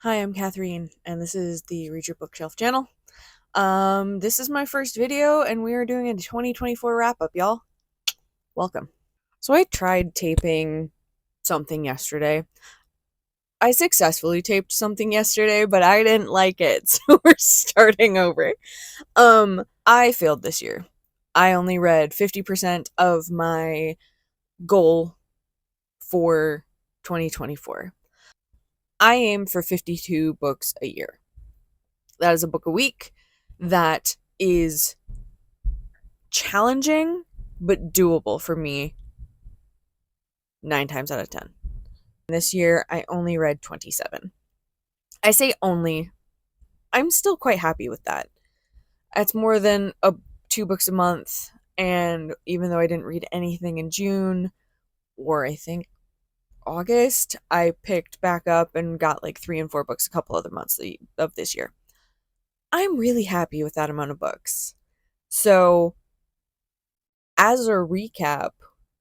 Hi, I'm Catherine, and this is the Read Your Bookshelf channel. This is my first video, and we are doing a 2024 wrap-up, y'all. Welcome. So I tried taping something yesterday. I successfully taped something yesterday, but I didn't like it, so we're starting over. I failed this year. I only read 50% of my goal for 2024. I aim for 52 books a year. That is a book a week. That is challenging, but doable for me 9 times out of 10. This year, I only read 27. I say only. I'm still quite happy with that. It's more than 2 books a month, and even though I didn't read anything in June, or I think August, I picked back up and got like 3 and 4 books a couple other months of this year. I'm really happy with that amount of books. So, as a recap,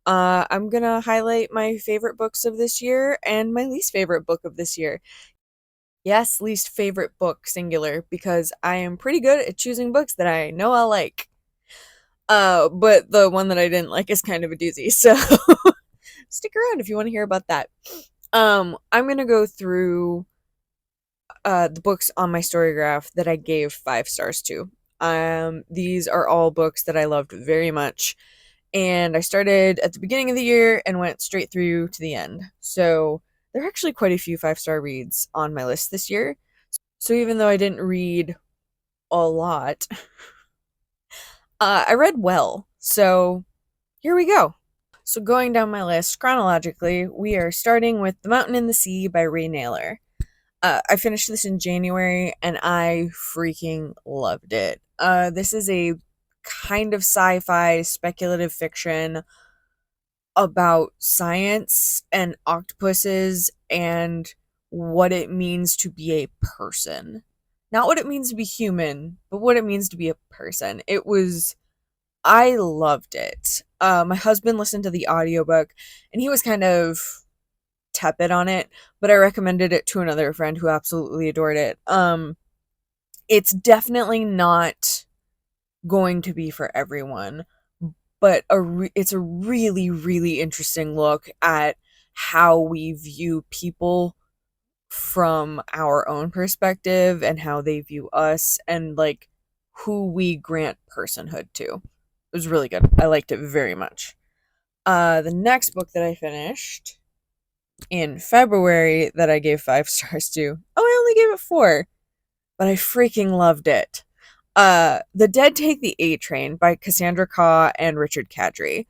I'm gonna highlight my favorite books of this year and my least favorite book of this year. Yes, least favorite book, singular, because I am pretty good at choosing books that I know I'll like. But the one that I didn't like is kind of a doozy, so stick around if you want to hear about that. I'm gonna go through the books on my story graph that I gave 5 stars to. These are all books that I loved very much, and I started at the beginning of the year and went straight through to the end. So there are actually quite a few 5 star reads on my list this year. So even though I didn't read a lot, I read well. So here we go. So going down my list chronologically, we are starting with The Mountain and the Sea by Ray Naylor. I finished this in January and I freaking loved it. This is a kind of sci-fi speculative fiction about science and octopuses and what it means to be a person. Not what it means to be human, but what it means to be a person. I loved it. My husband listened to the audiobook and he was kind of tepid on it, but I recommended it to another friend who absolutely adored it. It's definitely not going to be for everyone, but it's a really, really interesting look at how we view people from our own perspective and how they view us and like who we grant personhood to. It was really good. I liked it very much. The next book that I finished in February that I gave 5 stars to. Oh, I only gave it 4, but I freaking loved it. The Dead Take the A Train by Cassandra Khaw and Richard Kadrey.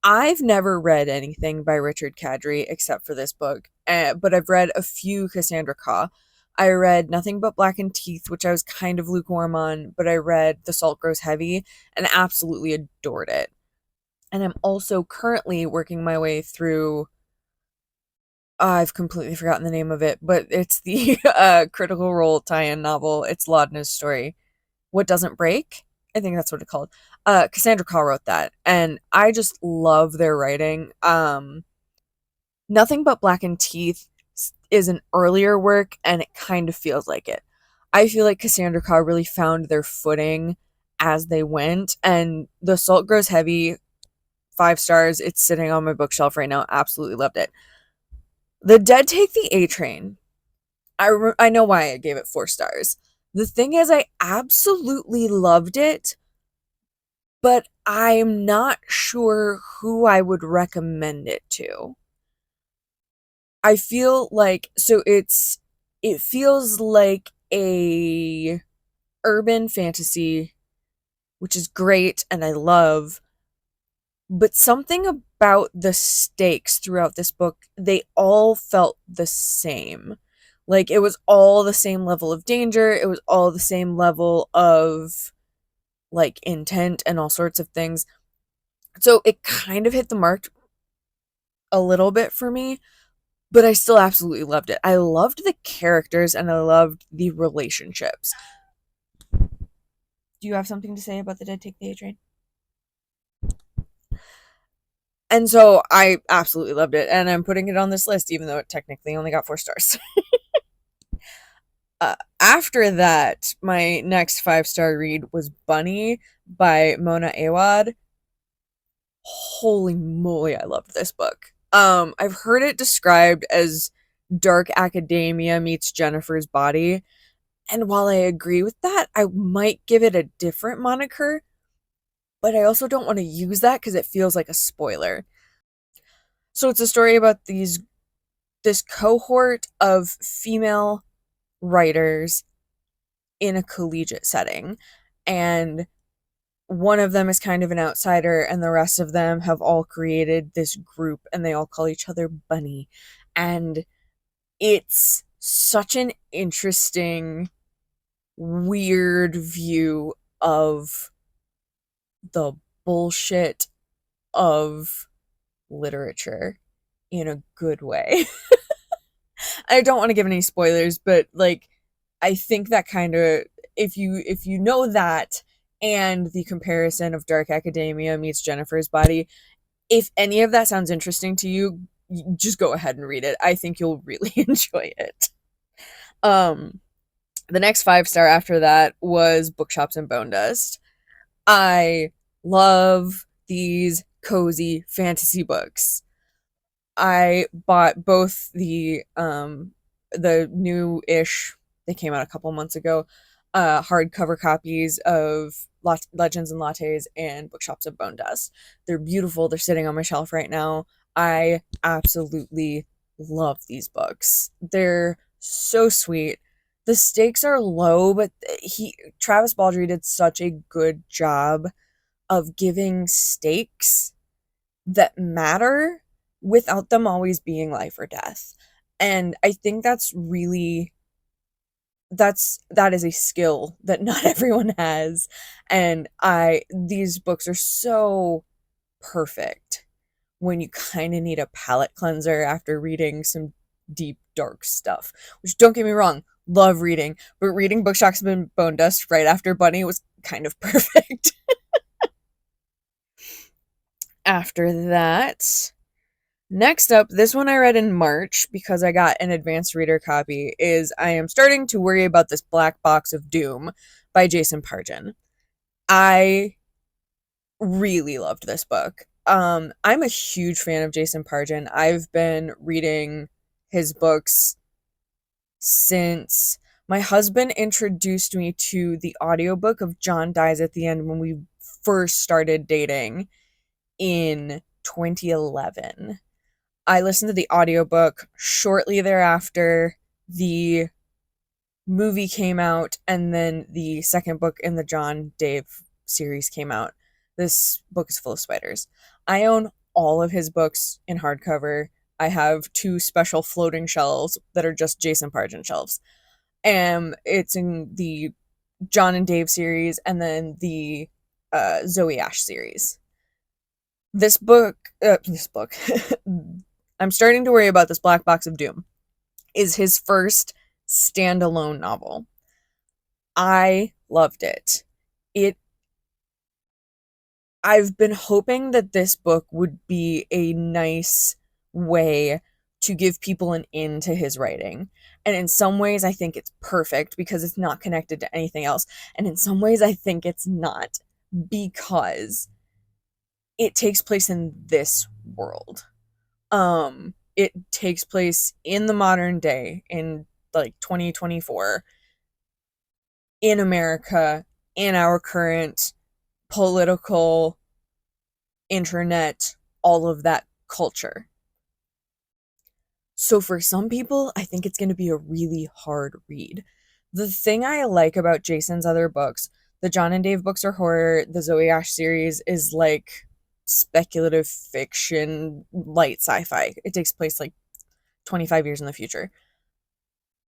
I've never read anything by Richard Kadrey except for this book, but I've read a few Cassandra Khaw. I read Nothing But Blackened Teeth, which I was kind of lukewarm on, but I read The Salt Grows Heavy and absolutely adored it. And I'm also currently working my way through, I've completely forgotten the name of it, but it's the Critical Role tie-in novel. It's Laudna's story. What Doesn't Break? I think that's what it's called. Cassandra Khaw wrote that, and I just love their writing. Nothing But Blackened Teeth is an earlier work, and it kind of feels like it. I feel like Cassandra Khaw really found their footing as they went, and The Salt Grows Heavy, 5 stars. It's sitting on my bookshelf right now. Absolutely loved it. The Dead Take the A Train. I know why I gave it 4 stars. The thing is, I absolutely loved it, but I'm not sure who I would recommend it to. I feel like it feels like a urban fantasy, which is great and I love, but something about the stakes throughout this book, they all felt the same. Like it was all the same level of danger, it was all the same level of like intent and all sorts of things. So it kind of hit the mark a little bit for me, but I still absolutely loved it. I loved the characters and I loved the relationships. Do you have something to say about The Dead Take the A Train? And so I absolutely loved it, and I'm putting it on this list even though it technically only got 4 stars. After that, my next 5-star read was Bunny by Mona Awad. Holy moly, I loved this book. I've heard it described as dark academia meets Jennifer's Body, and while I agree with that, I might give it a different moniker, but I also don't want to use that because it feels like a spoiler. So it's a story about this cohort of female writers in a collegiate setting, and one of them is kind of an outsider, and the rest of them have all created this group, and they all call each other Bunny. And it's such an interesting, weird view of the bullshit of literature in a good way. I don't want to give any spoilers, but like I think that kind of, if you know that and the comparison of Dark Academia meets Jennifer's Body, if any of that sounds interesting to you, just go ahead and read it. I think you'll really enjoy it. Um the next 5-star after that was Bookshops and Bonedust. I love these cozy fantasy books. I bought both the new-ish, they came out a couple months ago, hardcover copies of Legends and Lattes and Bookshops of Bonedust. They're beautiful. They're sitting on my shelf right now. I absolutely love these books. They're so sweet. The stakes are low, but Travis Baldree did such a good job of giving stakes that matter without them always being life or death. And I think that is a skill that not everyone has. And these books are so perfect when you kind of need a palate cleanser after reading some deep dark stuff, which, don't get me wrong, love reading, but reading Bookshops and Bonedust right after Bunny was kind of perfect. After that, next up, this one I read in March because I got an advanced reader copy, is I Am Starting to Worry About This Black Box of Doom by Jason Pargin. I really loved this book. I'm a huge fan of Jason Pargin. I've been reading his books since my husband introduced me to the audiobook of John Dies at the End when we first started dating in 2011. I listened to the audiobook shortly thereafter. The movie came out, and then the second book in the John Dave series came out. This book is full of spiders. I own all of his books in hardcover. I have 2 special floating shelves that are just Jason Pargin shelves. And it's in the John and Dave series and then the Zoe Ash series. This book, I'm Starting to Worry About This Black Box of Doom, is his first standalone novel. I loved it. I've been hoping that this book would be a nice way to give people an in to his writing. And in some ways, I think it's perfect because it's not connected to anything else. And in some ways, I think it's not, because it takes place in this world. It takes place in the modern day, in like 2024, in America, in our current political, internet, all of that culture. So for some people, I think it's going to be a really hard read. The thing I like about Jason's other books, the John and Dave books are horror, the Zoe Ash series is like speculative fiction, light sci-fi. It takes place like 25 years in the future.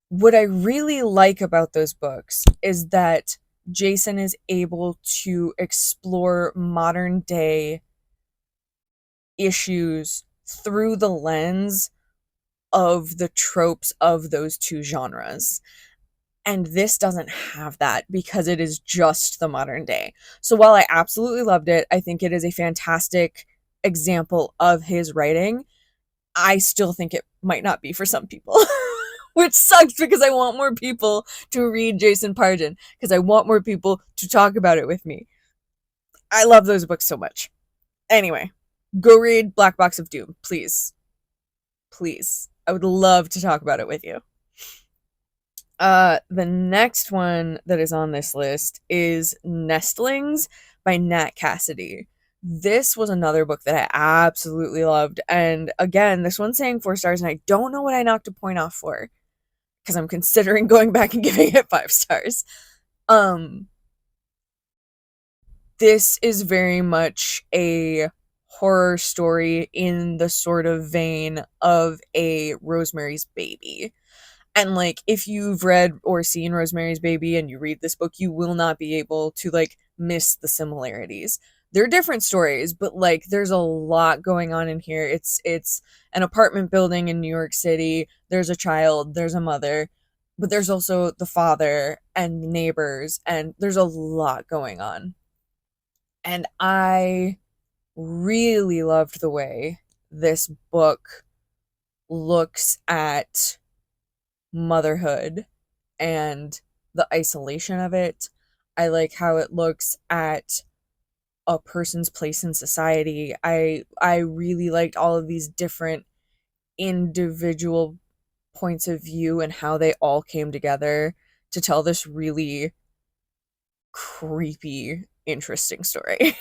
What I really like about those books is that Jason is able to explore modern day issues through the lens of the tropes of those 2 genres. And this doesn't have that because it is just the modern day. So while I absolutely loved it, I think it is a fantastic example of his writing, I still think it might not be for some people. which sucks because I want more people to read Jason Pargin because I want more people to talk about it with me. I love those books so much. Anyway, go read Black Box of Doom, please. Please. I would love to talk about it with you. The next one that is on this list is Nestlings by Nat Cassidy. This was another book that I absolutely loved. And again, this one's saying 4 stars, and I don't know what I knocked a point off for because I'm considering going back and giving it 5 stars. This is very much a horror story in the sort of vein of a Rosemary's Baby. And like, if you've read or seen Rosemary's Baby and you read this book, you will not be able to like miss the similarities. They're different stories, but like there's a lot going on in here. It's an apartment building in New York City. There's a child, there's a mother, but there's also the father and the neighbors, and there's a lot going on. And I really loved the way this book looks at motherhood and the isolation of it. I like how it looks at a person's place in society. I really liked all of these different individual points of view and how they all came together to tell this really creepy, interesting story.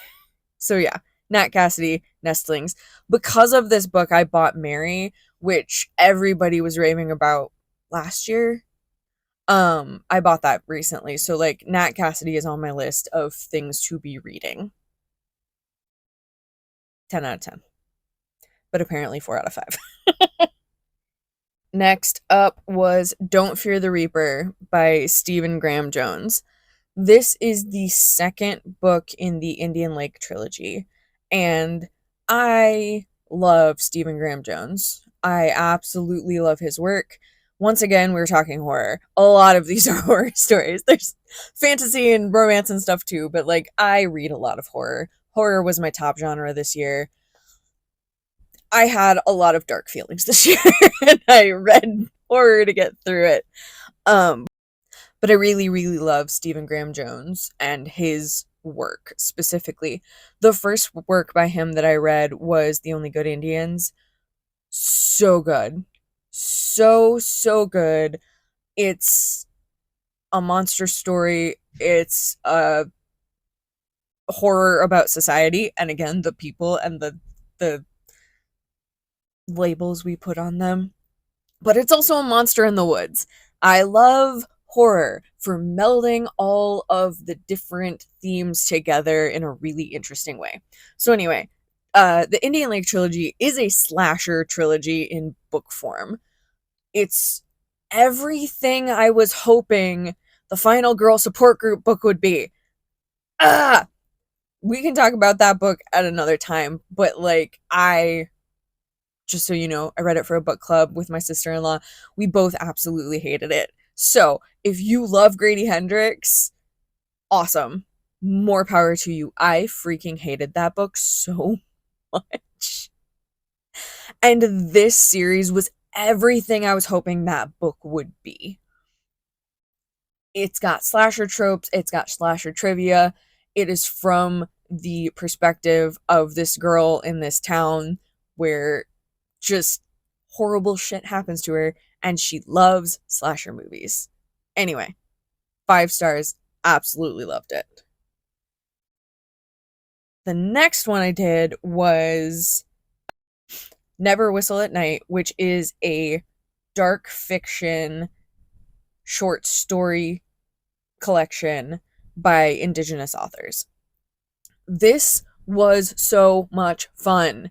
So yeah, Nat Cassidy, Nestlings. Because of this book, I bought Mary, which everybody was raving about last year. I bought that recently. So like Nat Cassidy is on my list of things to be reading. 10 out of 10. But apparently 4 out of 5. Next up was Don't Fear the Reaper by Stephen Graham Jones. This is the second book in the Indian Lake trilogy, and I love Stephen Graham Jones. I absolutely love his work. Once again, we're talking horror. A lot of these are horror stories. There's fantasy and romance and stuff too, but like I read a lot of horror. Horror was my top genre this year. I had a lot of dark feelings this year, and I read horror to get through it. But I really, really love Stephen Graham Jones and his work specifically. The first work by him that I read was The Only Good Indians. So good. So good. It's a monster story. It's a horror about society, and again, the people and the labels we put on them. But it's also a monster in the woods. I love horror for melding all of the different themes together in a really interesting way. So anyway, the Indian Lake trilogy is a slasher trilogy in book form. It's everything I was hoping the final girl support group book would be. We can talk about that book at another time, but like just so you know, I read it for a book club with my sister-in-law. We both absolutely hated it. So, if you love Grady Hendrix, awesome. More power to you. I freaking hated that book so much. And this series was everything I was hoping that book would be. It's got slasher tropes, it's got slasher trivia. It is from the perspective of this girl in this town where just horrible shit happens to her, and she loves slasher movies. Anyway, 5 stars. Absolutely loved it. The next one I did was Never Whistle at Night, which is a dark fiction short story collection by Indigenous authors. This was so much fun.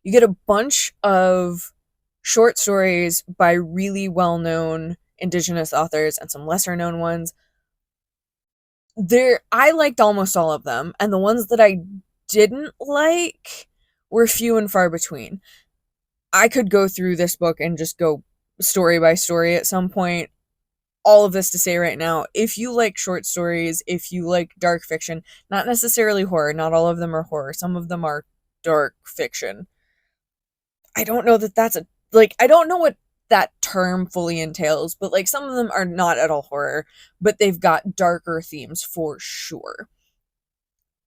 You get a bunch of short stories by really well-known Indigenous authors and some lesser-known ones. I liked almost all of them, and the ones that I didn't like were few and far between. I could go through this book and just go story by story at some point. All of this to say right now, if you like short stories, if you like dark fiction, not necessarily horror, not all of them are horror, some of them are dark fiction. I don't know that that's I don't know what that term fully entails, but like some of them are not at all horror, but they've got darker themes for sure.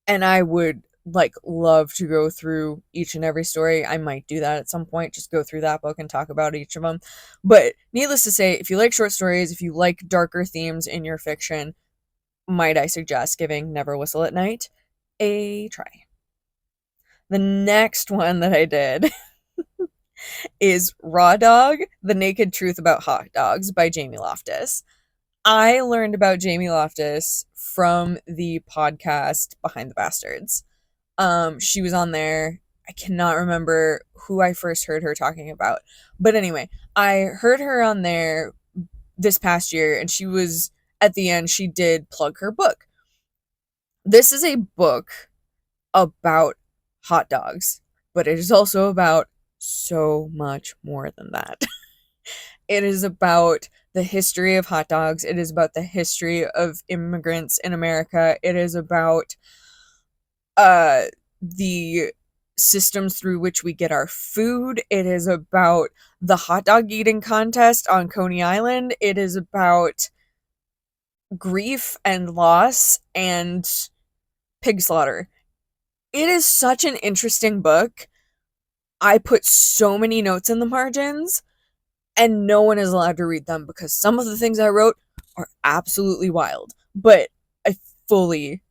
And I would like love to go through each and every story. I might do that at some point, just go through that book and talk about each of them. But needless to say, if you like short stories, if you like darker themes in your fiction, might I suggest giving Never Whistle at Night a try. The next one that I did is Raw Dog: The Naked Truth About Hot Dogs by Jamie Loftus. I learned about Jamie Loftus from the podcast Behind the Bastards. She was on there. I cannot remember who I first heard her talking about. But anyway, I heard her on there this past year, and she was, at the end, she did plug her book. This is a book about hot dogs, but it is also about so much more than that. It is about the history of hot dogs. It is about the history of immigrants in America. It is about uh the systems through which we get our food. It is about the hot dog eating contest on Coney Island. It is about grief and loss and pig slaughter. It is such an interesting book. I put so many notes in the margins, and no one is allowed to read them because some of the things I wrote are absolutely wild. But I fully,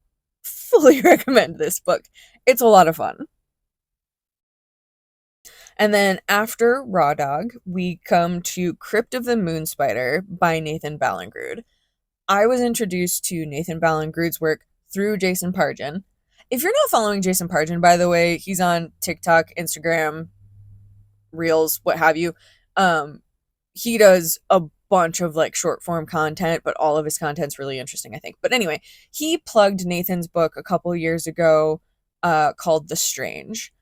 fully recommend this book. It's a lot of fun. And then after Raw Dog, we come to Crypt of the Moon Spider by Nathan Ballingrud. I was introduced to Nathan Ballingrud's work through Jason Pargin. If you're not following Jason Pargin, by the way, he's on TikTok, Instagram, Reels, what have you. He does a bunch of like short form content, but all of his content's really interesting, I think. But anyway, he plugged Nathan's book a couple years ago called The Strange.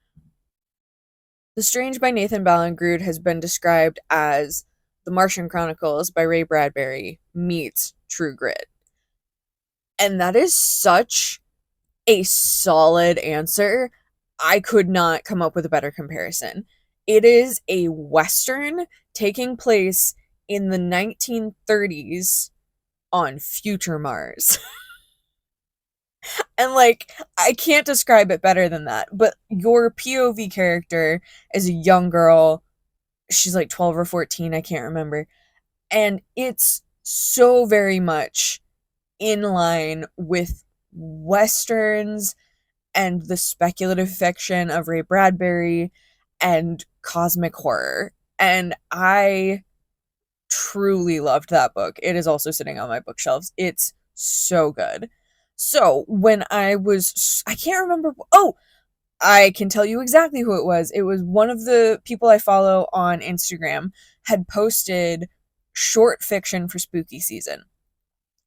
The Strange by Nathan Ballingrud has been described as The Martian Chronicles by Ray Bradbury meets True Grit. And that is such a solid answer. I could not come up with a better comparison. It is a Western taking place in the 1930s on future Mars. And like, I can't describe it better than that. But your POV character is a young girl. She's like 12 or 14, I can't remember. And it's so very much in line with Westerns and the speculative fiction of Ray Bradbury and cosmic horror. And I truly loved that book. It is also sitting on my bookshelves. It's so good. So when I can't remember. Oh, I can tell you exactly who it was. It was one of the people I follow on Instagram had posted short fiction for spooky season.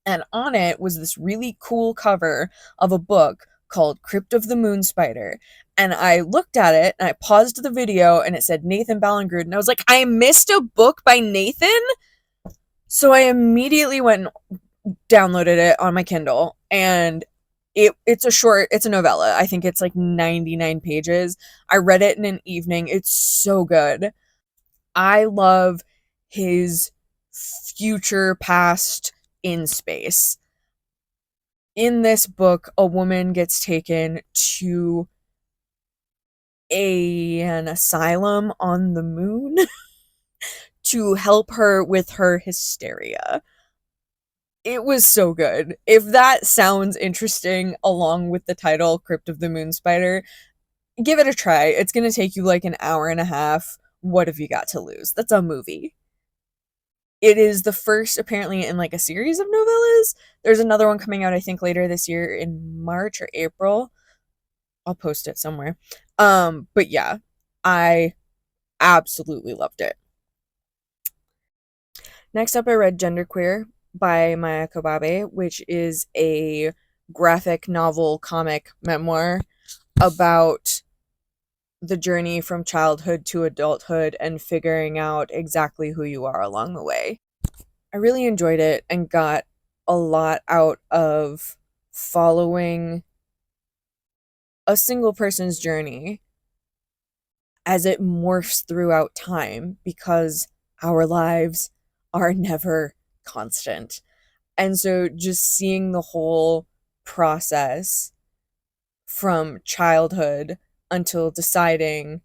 And on it was this really cool cover of a book called Crypt of the Moon Spider. And I looked at it and I paused the video and it said Nathan Ballingrud. And I was like, I missed a book by Nathan? So I immediately went and downloaded it on my Kindle, and it's a novella. I think it's like 99 pages. I read it in an evening. It's so good. I love his future past in space. In this book, a woman gets taken to an asylum on the moon to help her with her hysteria. It was so good. If that sounds interesting along with the title Crypt of the Moon Spider, give it a try. It's going to take you like an hour and a half. What have you got to lose? That's a movie. It is the first apparently in like a series of novellas. There's another one coming out I think later this year in March or April. I'll post it somewhere. But yeah, I absolutely loved it. Next up I read Genderqueer by Maya Kobabe, which is a graphic novel comic memoir about the journey from childhood to adulthood and figuring out exactly who you are along the way. I really enjoyed it and got a lot out of following a single person's journey as it morphs throughout time, because our lives are never constant. And so just seeing the whole process from childhood until deciding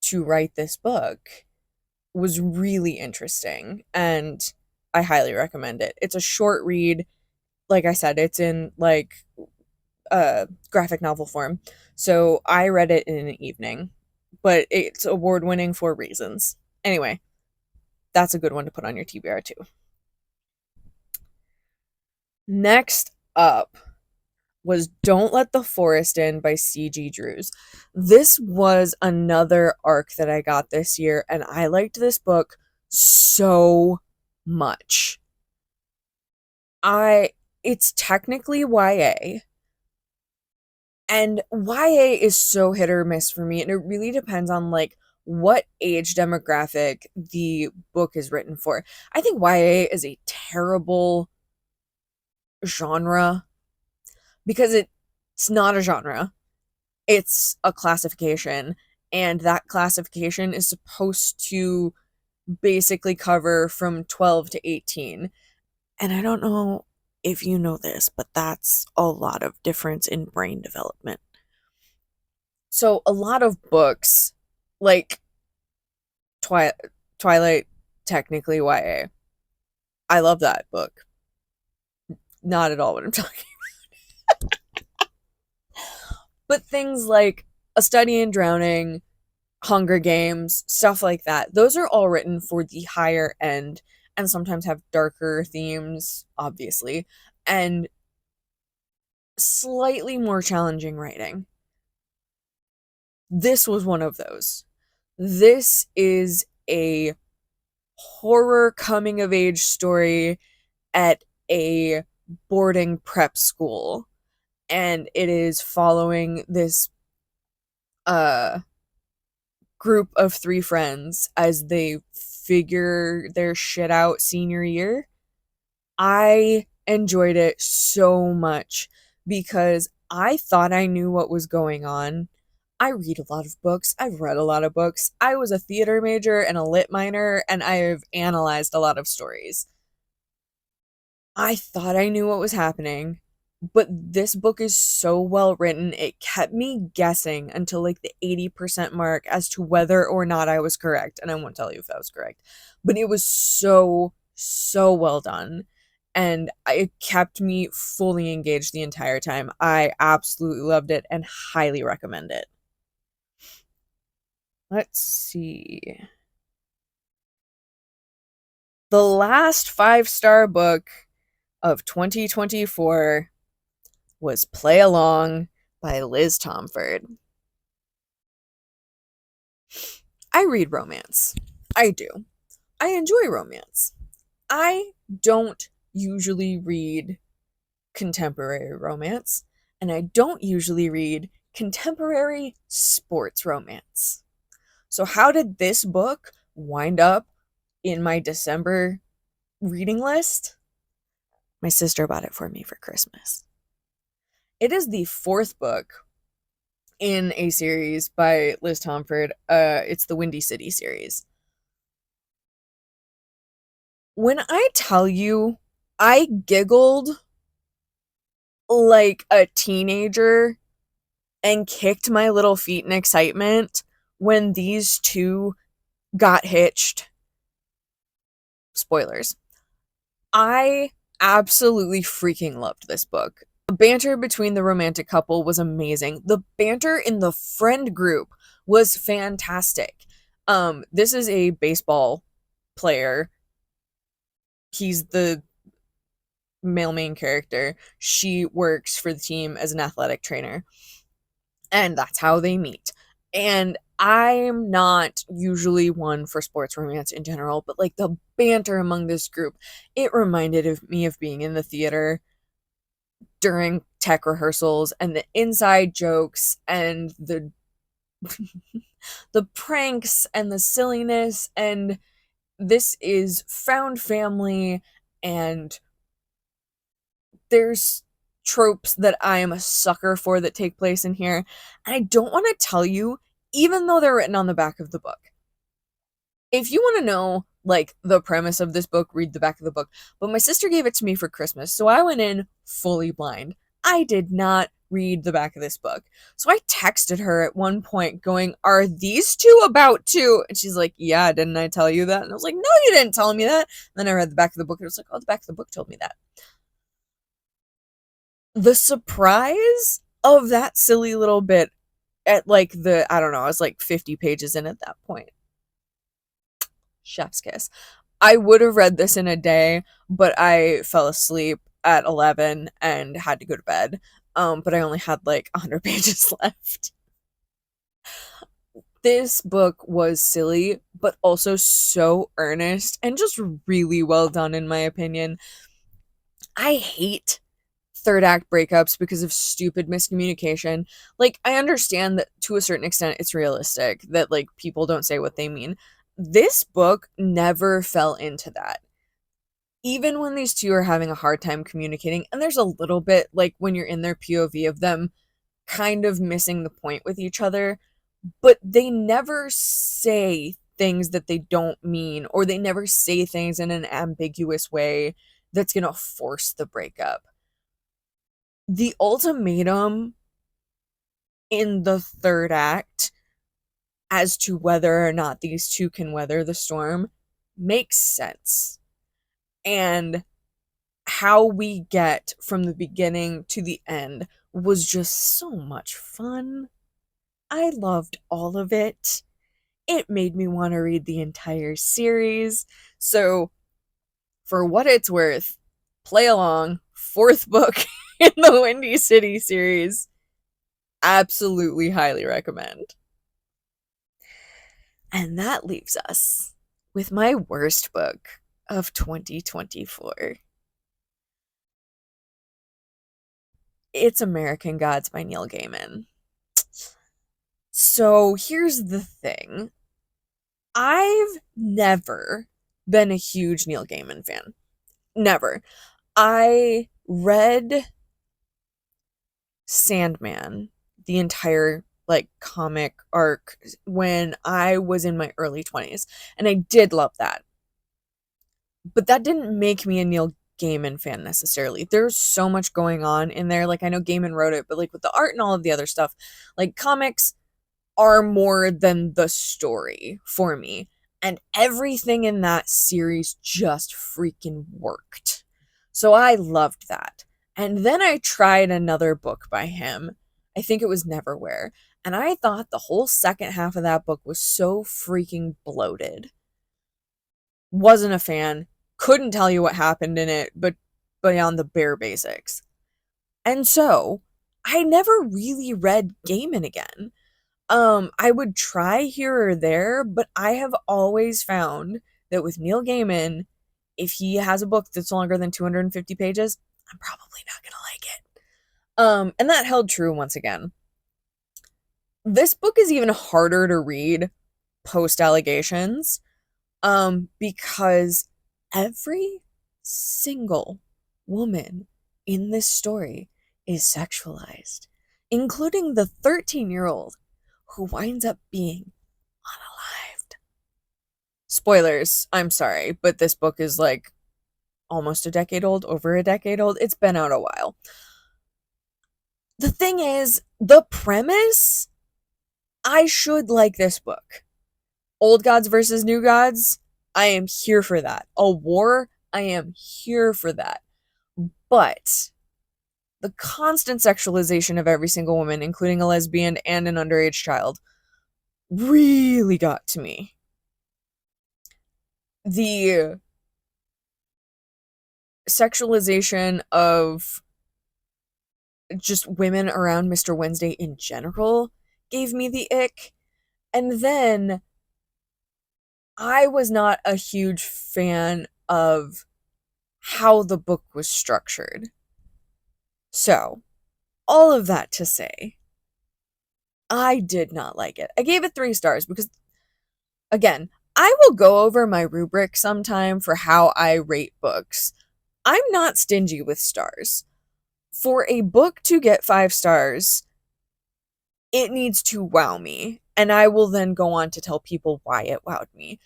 to write this book was really interesting, and I highly recommend it. It's a short read. Like I said, it's in like graphic novel form. So I read it in an evening, but it's award winning for reasons. Anyway, that's a good one to put on your TBR too. Next up was Don't Let the Forest In by C.G. Drews. This was another arc that I got this year, and I liked this book so much. It's technically YA, and YA is so hit or miss for me, and it really depends on like what age demographic the book is written for. I think YA is a terrible genre because it's not a genre. It's a classification, and that classification is supposed to basically cover from 12 to 18. And I don't know if you know this, but that's a lot of difference in brain development. So a lot of books, like Twilight, technically YA. I love that book. Not at all what I'm talking. But things like A Study in Drowning, Hunger Games, stuff like that, those are all written for the higher end and sometimes have darker themes, obviously, and slightly more challenging writing. This was one of those. This is a horror coming of age story at a boarding prep school, and it is following this group of three friends as they figure their shit out senior year. I enjoyed it so much because I thought I knew what was going on. I read a lot of books. I've read a lot of books. I was a theater major and a lit minor, and I've analyzed a lot of stories. I thought I knew what was happening, but this book is so well written, it kept me guessing until like the 80% mark as to whether or not I was correct. And I won't tell you if I was correct, but it was so, so well done. And it kept me fully engaged the entire time. I absolutely loved it and highly recommend it. Let's see. The last 5-star book of 2024 was Play Along by Liz Tomford. I read romance. I do. I enjoy romance. I don't usually read contemporary romance, and I don't usually read contemporary sports romance. So how did this book wind up in my December reading list? My sister bought it for me for Christmas. It is the 4th book in a series by Liz Tomford. It's the Windy City series. When I tell you, I giggled like a teenager and kicked my little feet in excitement when these two got hitched. Spoilers. I absolutely freaking loved this book. The banter between the romantic couple was amazing. The banter in the friend group was fantastic. This is a baseball player. He's the male main character. She works for the team as an athletic trainer. And that's how they meet. And I'm not usually one for sports romance in general, but like the banter among this group, it reminded of me of being in the theater during tech rehearsals, and the inside jokes and the the pranks and the silliness. And this is found family, and there's tropes that I am a sucker for that take place in here. And I don't want to tell you, even though they're written on the back of the book. If you want to know like the premise of this book, read the back of the book. But my sister gave it to me for Christmas, so I went in fully blind. I did not read the back of this book. So I texted her at one point going, "Are these two about to?" And she's like, "Yeah, didn't I tell you that?" And I was like, "No, you didn't tell me that." And then I read the back of the book and it was like, "Oh, the back of the book told me that." The surprise of that silly little bit at like I don't know, I was like 50 pages in at that point. Chef's kiss. I would have read this in a day, but I fell asleep at 11 and had to go to bed. But I only had like 100 pages left. This book was silly, but also so earnest and just really well done, in my opinion. I hate third act breakups because of stupid miscommunication. Like, I understand that to a certain extent it's realistic that like people don't say what they mean. This book never fell into that. Even when these two are having a hard time communicating, and there's a little bit like when you're in their POV of them kind of missing the point with each other, but they never say things that they don't mean, or they never say things in an ambiguous way that's going to force the breakup. The ultimatum in the third act as to whether or not these two can weather the storm makes sense. And how we get from the beginning to the end was just so much fun. I loved all of it. It made me want to read the entire series. So, for what it's worth, play along. Fourth book in the Windy City series. Absolutely highly recommend. And that leaves us with my worst book of 2024. It's American Gods by Neil Gaiman. So here's the thing. I've never been a huge Neil Gaiman fan. Never. I read Sandman, the entire like comic arc, when I was in my early 20s, and I did love that. But that didn't make me a Neil Gaiman fan necessarily. There's so much going on in there. Like, I know Gaiman wrote it, but like with the art and all of the other stuff, like comics are more than the story for me. And everything in that series just freaking worked. So I loved that. And then I tried another book by him. I think it was Neverwhere. And I thought the whole second half of that book was so freaking bloated. Wasn't a fan. Couldn't tell you what happened in it, but beyond the bare basics. And so I never really read Gaiman again. I would try here or there, but I have always found that with Neil Gaiman, if he has a book that's longer than 250 pages, I'm probably not gonna like it. And that held true once again. This book is even harder to read post allegations, because every single woman in this story is sexualized, including the 13-year-old who winds up being unalived. Spoilers, I'm sorry, but this book is like almost a decade old, over a decade old. It's been out a while. The thing is, the premise, I should like this book. Old gods versus new gods, I am here for that. A war, I am here for that. But the constant sexualization of every single woman, including a lesbian and an underage child, really got to me. The sexualization of just women around Mr. Wednesday in general gave me the ick. And then I was not a huge fan of how the book was structured. So, all of that to say, I did not like it. I gave it 3 stars because, again, I will go over my rubric sometime for how I rate books. I'm not stingy with stars. For a book to get 5 stars, it needs to wow me. And I will then go on to tell people why it wowed me.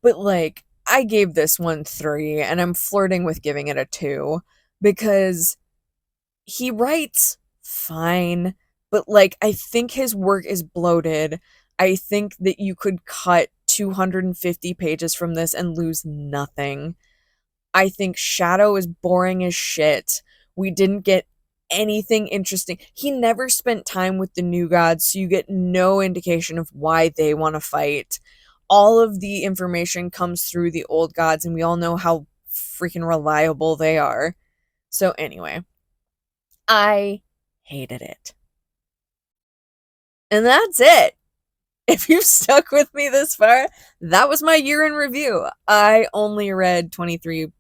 But, like, I gave this one 3, and I'm flirting with giving it a 2 because he writes fine, but like I think his work is bloated. I think that you could cut 250 pages from this and lose nothing. I think Shadow is boring as shit. We didn't get anything interesting. He never spent time with the new gods, so you get no indication of why they want to fight. All of the information comes through the old gods, and we all know how freaking reliable they are. So, anyway, I hated it. And that's it. If you've stuck with me this far, that was my year in review. I only read 23.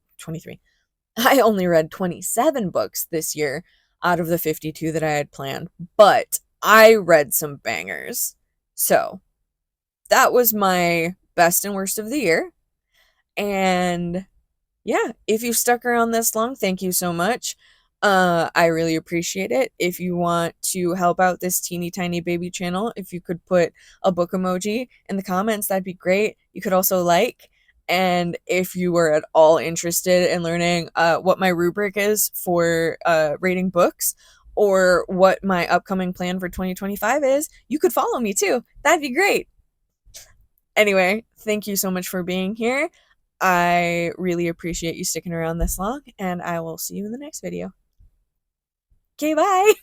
I only read 27 books this year out of the 52 that I had planned, but I read some bangers. So, that was my best and worst of the year. And yeah, if you've stuck around this long, thank you so much. I really appreciate it. If you want to help out this teeny tiny baby channel, if you could put a book emoji in the comments, that'd be great. You could also like. And if you were at all interested in learning what my rubric is for rating books or what my upcoming plan for 2025 is, you could follow me too. That'd be great. Anyway, thank you so much for being here. I really appreciate you sticking around this long, and I will see you in the next video. Okay, bye!